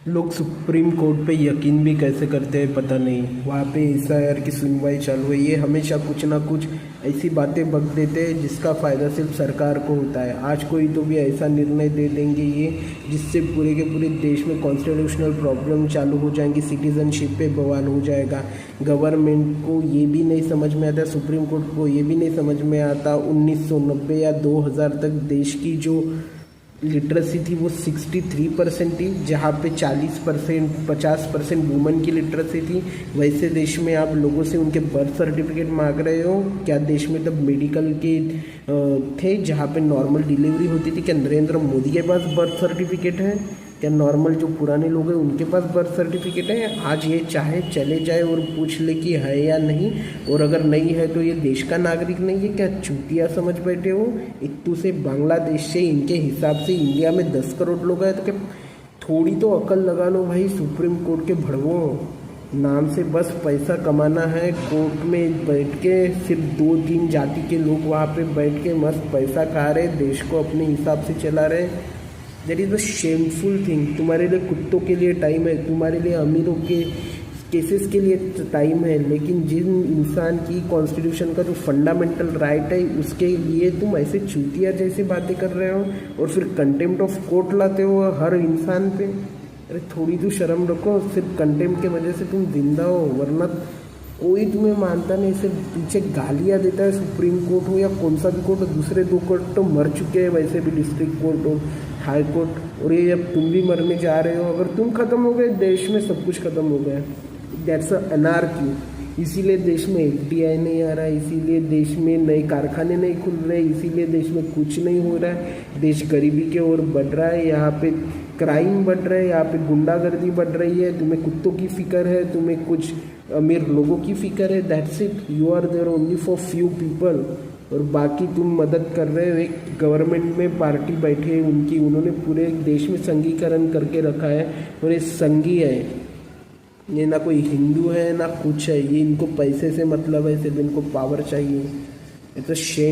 लोग supreme court पे यकीन भी कैसे करते हैं पता नहीं। वहाँ पे एसआईआर की सुनवाई चालू है, ये हमेशा कुछ ना कुछ ऐसी बातें बक देते हैं जिसका फ़ायदा सिर्फ सरकार को होता है। आज कोई तो भी ऐसा निर्णय दे देंगे ये जिससे पूरे के पूरे देश में कॉन्स्टिट्यूशनल प्रॉब्लम चालू हो जाएंगी, सिटीजनशिप पे बवाल हो जाएगा। गवर्नमेंट को ये भी नहीं समझ में आता, सुप्रीम कोर्ट को ये भी नहीं समझ में आता 1990 या 2000 तक देश की जो लिटरेसी थी वो 63% थी, जहाँ पे 40% 50% वुमेन की लिटरेसी थी। वैसे देश में आप लोगों से उनके बर्थ सर्टिफिकेट मांग रहे हो क्या? देश में तब मेडिकल के थे जहाँ पे नॉर्मल डिलीवरी होती थी। क्या नरेंद्र मोदी के पास बर्थ सर्टिफिकेट है? क्या नॉर्मल जो पुराने लोग हैं उनके पास बर्थ सर्टिफिकेट है? आज ये चाहे चले जाए और पूछ ले कि है या नहीं, और अगर नहीं है तो ये देश का नागरिक नहीं है। क्या चूतिया समझ बैठे हो? इत्तू से बांग्लादेश से इनके हिसाब से इंडिया में 10 करोड़ लोग हैं, तो क्या थोड़ी तो अकल लगा लो भाई। सुप्रीम कोर्ट के भड़वों, नाम से बस पैसा कमाना है। कोर्ट में बैठ के सिर्फ 2-3 जाति के लोग वहाँ पे बैठ के मस्त पैसा खा रहे, देश को अपने हिसाब से चला रहे। That is the shameful thing. तुम्हारे लिए कुत्तों के लिए टाइम है, तुम्हारे लिए अमीरों के केसेस के लिए टाइम है, लेकिन जिन इंसान की कॉन्स्टिट्यूशन का जो फंडामेंटल राइट है उसके लिए तुम ऐसे चूतिया जैसे बातें कर रहे हो और फिर कंटेम्प्ट ऑफ कोर्ट लाते हो हर इंसान पे। अरे थोड़ी तो शर्म रखो। सिर्फ कंटेम्प्ट के वजह से तुम जिंदा हो, वरना कोई तुम्हें मानता नहीं। सिर्फ पीछे गालियाँ देता है। सुप्रीम कोर्ट हो या कौन सा भी कोर्ट हो, दूसरे 2 कोर्ट तो मर चुके हैं वैसे भी, डिस्ट्रिक्ट कोर्ट हो, हाई कोर्ट, और ये अब तुम भी मरने जा रहे हो। अगर तुम खत्म हो गए देश में सब कुछ खत्म हो गया। That's a anarchy. इसीलिए देश में एफडीआई नहीं आ रहा है, इसीलिए देश में नए कारखाने नहीं खुल रहे, इसीलिए देश में कुछ नहीं हो रहा है। देश गरीबी की ओर बढ़ रहा है, यहाँ पे क्राइम बढ़ रहा है, यहाँ पे गुंडागर्दी बढ़ रही है। तुम्हें कुत्तों की फिक्र है, तुम्हें कुछ अमीर लोगों की फिक्र है। That's it. You are there only for few people, और बाकी तुम मदद कर रहे हो। एक गवर्नमेंट में पार्टी बैठी है उनकी, उन्होंने पूरे देश में संघीकरण करके रखा है, और ये संघी है, ये ना कोई हिंदू है ना कुछ है। ये इनको पैसे से मतलब है, सिर्फ इनको पावर चाहिए। It's a shame.